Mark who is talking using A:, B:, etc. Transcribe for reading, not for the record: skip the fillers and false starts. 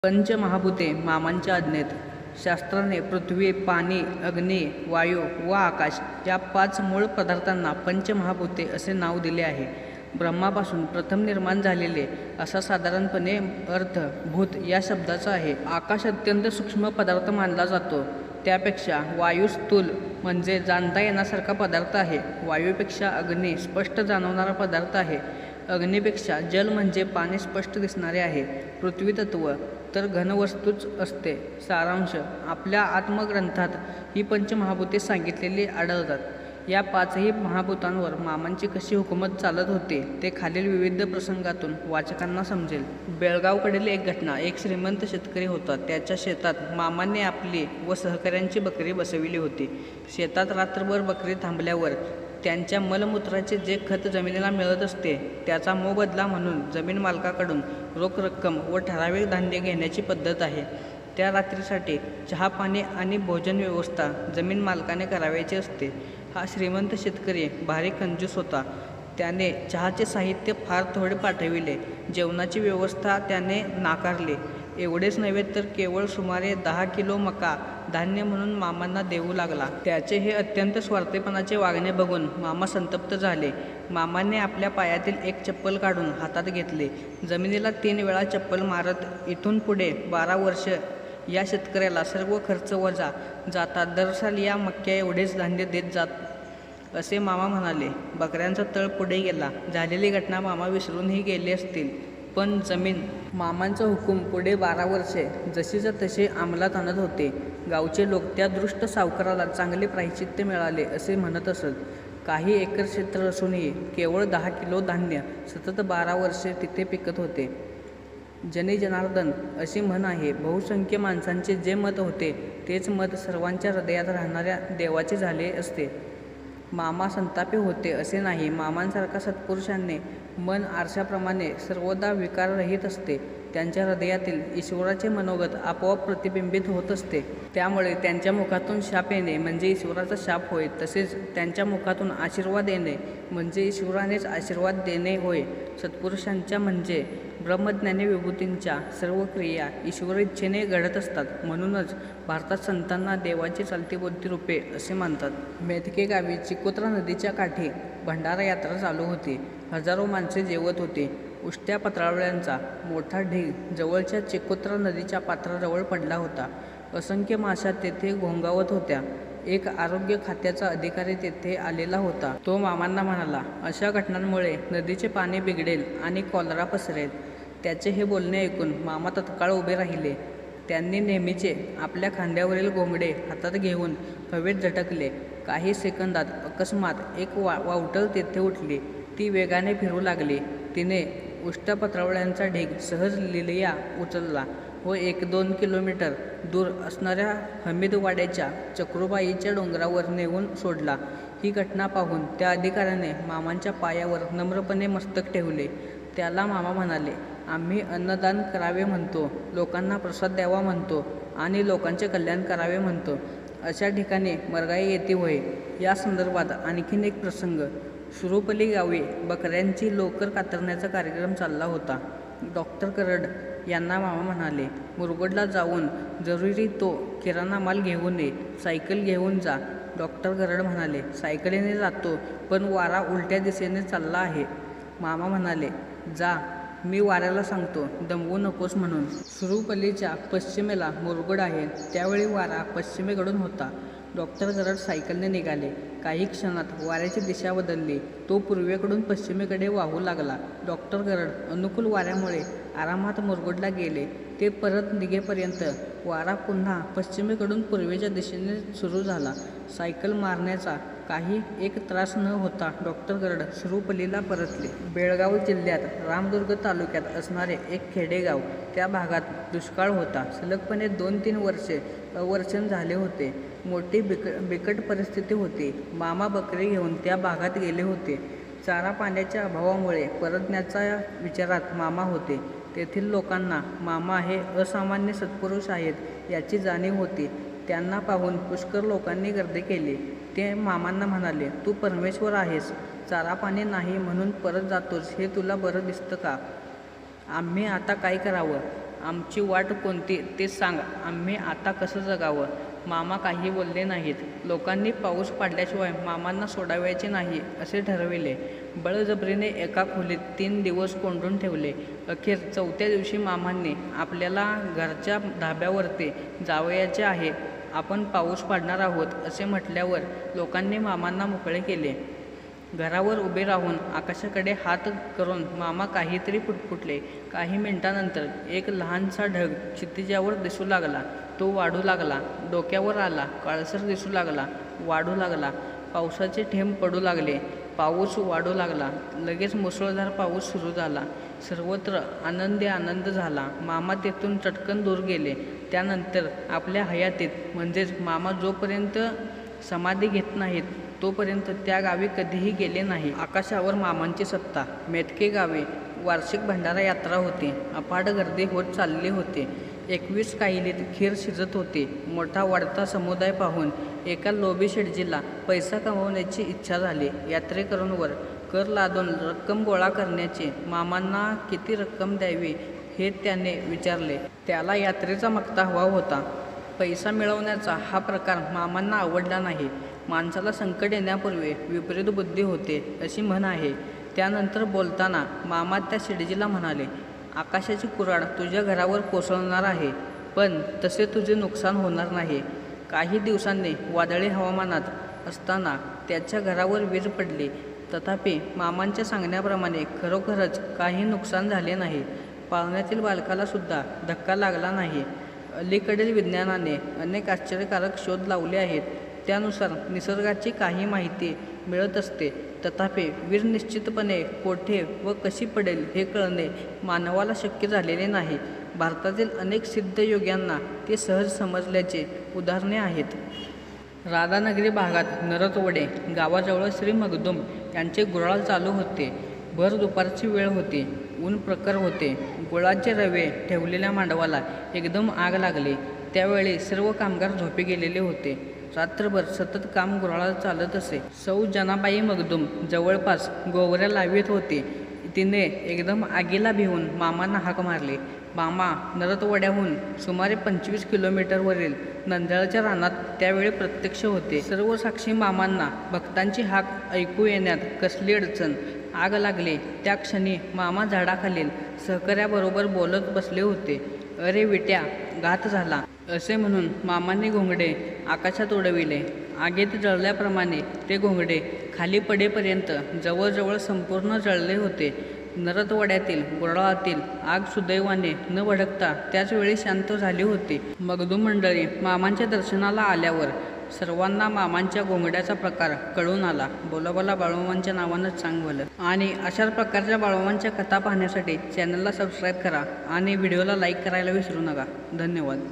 A: पंचमहाभूते मामांच्या आज्ञेत. शास्त्राने पृथ्वी, पाणी, अग्नी, वायू व आकाश या 5 मूळ पदार्थांना पंचमहाभूते असे नाव दिले आहे. ब्रह्मापासून प्रथम निर्माण झालेले असा साधारणपणे अर्थ भूत या शब्दाचा आहे. आकाश अत्यंत सूक्ष्म पदार्थ मानला जातो. त्यापेक्षा वायू स्थूल म्हणजे जाणता येण्यासारखा पदार्थ आहे. वायूपेक्षा अग्नी स्पष्ट जाणवणारा पदार्थ आहे. अग्नीपेक्षा जल म्हणजे पाणी स्पष्ट दिसणारे आहे. पृथ्वी तत्व तर घनवस्तूच असते. सारांश. आपल्या आत्मग्रंथात ही पंचमहाभूते सांगितलेली आढळतात. या 5ही महाभूतांवर मामांची कशी हुकूमत चालत होती ते खालील विविध प्रसंगातून वाचकांना समजेल. बेळगावकडील एक घटना. एक श्रीमंत शेतकरी होता. त्याच्या शेतात मामांनी आपली व सहकाऱ्यांची बकरी बसविली होती. शेतात रात्रभर बकरी थांबल्यावर त्यांच्या मलमूत्राचे जे खत जमिनीला मिळत असते त्याचा मोबदला म्हणून जमीन मालकाकडून रोख रक्कम व ठराविक धान्य घेण्याची पद्धत आहे. त्या रात्रीसाठी चहा, पाणी आणि भोजन व्यवस्था जमीन मालकाने करावयाची असते. हा श्रीमंत शेतकरी भारी कंजूस होता. त्याने चहाचे साहित्य फार थोडे पाठविले. जेवणाची व्यवस्था त्याने नाकारली. एवढेच नव्हे तर केवळ सुमारे 10 किलो मका धान्य म्हणून मामांना देऊ लागला. त्याचे हे अत्यंत स्वार्थीपणाचे वागणे बघून मामा संतप्त झाले. मामाने आपल्या पायातील एक चप्पल काढून हातात घेतले. जमिनीला 3 वेळा चप्पल मारत इथून पुढे 12 वर्ष या शेतकऱ्याला सर्व खर्च वजा जाता दरसाल या मक्या एवढेच धान्य देत जात असे मामा म्हणाले. बकऱ्यांचा तळ पुढे गेला. झालेली घटना मामा विसरूनही गेले असतील, पण जमीन मामांचा हुकूम पुढे 12 वर्षे जशीच्या तशी अंमलात आणत होते. गावचे लोक त्या दृष्ट सावकाराला चांगले प्रायश्चित्त मिळाले असे म्हणत असत. काही एकर क्षेत्र असूनही केवळ 10 किलो धान्य सतत 12 वर्षे तिथे पिकत होते. जनी जनार्दन अशी म्हण आहे. बहुसंख्य माणसांचे जे मत होते तेच मत सर्वांच्या हृदयात राहणाऱ्या देवाचे झाले असते. मामा संतापी होते असे नाही. मामांसारखा सत्पुरुषांचे मन आरशाप्रमाणे सर्वदा विकाररहित असते. त्यांच्या हृदयातील ईश्वराचे मनोगत आपोआप प्रतिबिंबित होत असते. त्यामुळे त्यांच्या मुखातून शाप येणे म्हणजे ईश्वराचा शाप होय. तसेच त्यांच्या मुखातून आशीर्वाद येणे म्हणजे ईश्वरानेच आशीर्वाद देणे होय. सत्पुरुषांच्या म्हणजे ब्रह्मज्ञानी विभूतींच्या सर्व क्रिया ईश्वर इच्छेने घडत असतात. म्हणूनच भारतात संतांना देवाची चालती बोलती रूपे असे मानतात. मेथके गावी चिकोत्रा नदीच्या काठी भंडारा यात्रा चालू होती. हजारो माणसे जेवत होती. उष्ट्या पत्रावळ्यांचा मोठा ढीग जवळच्या चिकोत्रा नदीच्या पात्राजवळ पडला होता. असंख्य माश्या तेथे घोंगावत होत्या. एक आरोग्य खात्याचा अधिकारी तेथे आलेला होता. तो मामांना म्हणाला, अशा घटनांमुळे नदीचे पाणी बिघडेल आणि कॉलरा पसरेल. त्याचे हे बोलणे ऐकून मामा तत्काळ उभे राहिले. त्यांनी नेहमीचे आपल्या खांद्यावरील घोंगडे हातात घेऊन हवेत झटकले. काही सेकंदात अकस्मात एक वावटळ तेथे उठली. ती वेगाने फिरू लागली. तिने उष्ट्यापत्रावळ्यांचा ढीग सहज लिलया उचलला व 1-2 किलोमीटर दूर असणाऱ्या हमीदवाड्याच्या चक्रूबाईच्या डोंगरावर नेऊन सोडला. ही घटना पाहून त्या अधिकाऱ्याने मामांच्या पायावर नम्रपणे मस्तक ठेवले. त्याला मामा म्हणाले, आम्ही अन्नदान करावे म्हणतो, लोकांना प्रसाद द्यावा म्हणतो आणि लोकांचे कल्याण करावे म्हणतो. अशा ठिकाणी मरगाई येते होय. या संदर्भात आणखीन एक प्रसंग. सुरूपली गावी बकऱ्यांची लोकर कातरण्याचा कार्यक्रम चालला होता. डॉक्टर करड यांना मामा म्हणाले, मुरगुडला जाऊन जरुरी तो किराणा माल घेऊन ये. सायकल घेऊन जा. डॉक्टर करड म्हणाले, सायकलीने जातो, पण वारा उलट्या दिशेने चालला आहे. मामा म्हणाले, जा, मी वाऱ्याला सांगतो, दमवू नकोस म्हणून. सुरूपलीच्या पश्चिमेला मुरगुड आहे. त्यावेळी वारा पश्चिमेकडून होता. डॉक्टर करड सायकलने निघाले. काही क्षणात वाऱ्याची दिशा बदलली. तो पूर्वेकडून पश्चिमेकडे वाहू लागला. डॉक्टर करड अनुकूल वाऱ्यामुळे आरामात मुरगुडला गेले. ते परत निघेपर्यंत वारा पुन्हा पश्चिमेकडून पूर्वेच्या दिशेने सुरू झाला. सायकल मारण्याचा काही एक त्रास न होता डॉक्टर करड सुरूपलीला परतले. बेळगाव जिल्ह्यात रामदुर्ग तालुक्यात असणारे एक खेडेगाव. त्या भागात दुष्काळ होता. सलगपणे 2-3 वर्षे अवर्षण झाले होते. मोठी बिकट परिस्थिती होती. मामा बकरी घेऊन त्या भागात गेले होते. चारा पाण्याच्या अभावामुळे परतण्याच्या विचारात मामा होते. तेथील लोकांना मामा हे असामान्य सत्पुरुष आहेत याची जाणीव होती. त्यांना पाहून पुष्कळ लोकांनी गर्दी केली. ते मामांना म्हणाले, तू परमेश्वर आहेस, चारा पाणी नाही म्हणून परत जातोस हे तुला बरं दिसतं का? आम्ही आता काय करावं? आमची वाट कोणती ते सांग, आम्ही आता कसं जगावं. मामा काही बोलले नाहीत. लोकांनी पाऊस पाडल्याशिवाय मामांना सोडावायचे नाही असे ठरविले. बळजबरीने एका खोलीत 3 दिवस कोंडून ठेवले. अखेर 4थ्या दिवशी मामांनी आपल्याला घरच्या धाब्यावरती जावयाचे आहे, आपण पाऊस पाडणार आहोत असे म्हटल्यावर लोकांनी मामांना मोकळे केले. घरावर उभे राहून आकाशाकडे हात करून मामा काहीतरी पुटपुटले. काही मिनिटांनंतर एक लहानसा ढग क्षितिजावर दिसू लागला. तो वाढू लागला, डोक्यावर आला, काळसर दिसू लागला, वाढू लागला. पावसाचे थेंब पडू लागले, पाऊस वाढू लागला. लगेच मुसळधार पाऊस सुरू झाला. सर्वत्र आनंद झाला. मामा तेथून चटकन दूर गेले. त्यानंतर आपल्या हयातीत म्हणजेच मामा जोपर्यंत समाधी घेत नाहीत तोपर्यंत त्या गावी कधीही गेले नाही. आकाशावर मामांची सत्ता. मेटके गावी वार्षिक भंडारा यात्रा होती. अफाट गर्दी होत चालली होती. 21 काहिलीत खीर शिजत होती. मोठा वाढता समुदाय पाहून एका लोभी शेटजीला पैसा कमवण्याची इच्छा झाली. यात्रेकरूंवर कर लादून रक्कम गोळा करण्याची. मामांना किती रक्कम द्यावी हे त्याने विचारले. त्याला यात्रेचा मक्ता हवा होता. पैसा मिळवण्याचा हा प्रकार मामांना आवडला नाही. माणसाला संकट येण्यापूर्वी विपरीत बुद्धी होते अशी म्हण आहे. त्यानंतर बोलताना मामा त्या शेटजीला म्हणाले, आकाशाची कुऱ्हाड तुझ्या घरावर कोसळणार आहे, पण तसे तुझे नुकसान होणार नाही. काही दिवसांनी वादळी हवामानात असताना त्याच्या घरावर वीज पडली. तथापि मामांच्या सांगण्याप्रमाणे खरोखरच काही नुकसान झाले नाही. पाळण्यातील बालकाला सुद्धा धक्का लागला नाही. अलीकडील विज्ञानाने अनेक आश्चर्यकारक शोध लावले आहेत. त्यानुसार निसर्गाची काही माहिती मिळत असते. तथापि वीज निश्चितपणे कोठे व कशी पडेल हे कळणे मानवाला शक्य झालेले नाही. भारतातील अनेक सिद्धयोग्यांना ते सहज समजल्याचे उदाहरणे आहेत. राधानगरी भागात नरतवडे गावाजवळ श्री मगदूम यांचे गुऱ्हाळ चालू होते. भर दुपारची वेळ होती. ऊन प्रखर होते. गुळाचे रवे ठेवलेल्या मांडवाला एकदम आग लागली. त्यावेळी सर्व कामगार झोपी गेलेले होते. रात्रभर सतत काम गुऱ्हाळात चालत असे. सौ जनाबाई मगदूम जवळपास गोवऱ्या लावीत होती. तिने एकदम आगीला भिवून मामांना हाक मारली. मामा नरतवड्याहून सुमारे 25 किलोमीटरवरील नंदळच्या रानात त्यावेळी प्रत्यक्ष होते. सर्व साक्षी मामांना भक्तांची हाक ऐकू येण्यात कसली अडचण. आग लागली त्या क्षणी मामा झाडाखालील सहकाऱ्याबरोबर बोलत बसले होते. अरे विट्या, घात झाला असे म्हणून मामांनी घोंगडे आकाशात उडविले. आगीत जळल्याप्रमाणे ते घोंगडे खाली पडेपर्यंत जवळजवळ संपूर्ण जळले होते. नरतवड्यातील गुऱ्हाळातील आग सुदैवाने न भडकता त्याच वेळी शांत झाली होती. मगदूम मंडळी मामांच्या दर्शनाला आल्यावर सर्वांना मामांच्या घोंगड्याचा प्रकार कळून आला. बोलाबाला बाळूमामांच्या नावानंच सांग भलं. आणि अशाच प्रकारच्या बाळूमामांच्या कथा पाहण्यासाठी चॅनलला सबस्क्राईब करा आणि व्हिडिओला लाईक करायला विसरू नका. धन्यवाद.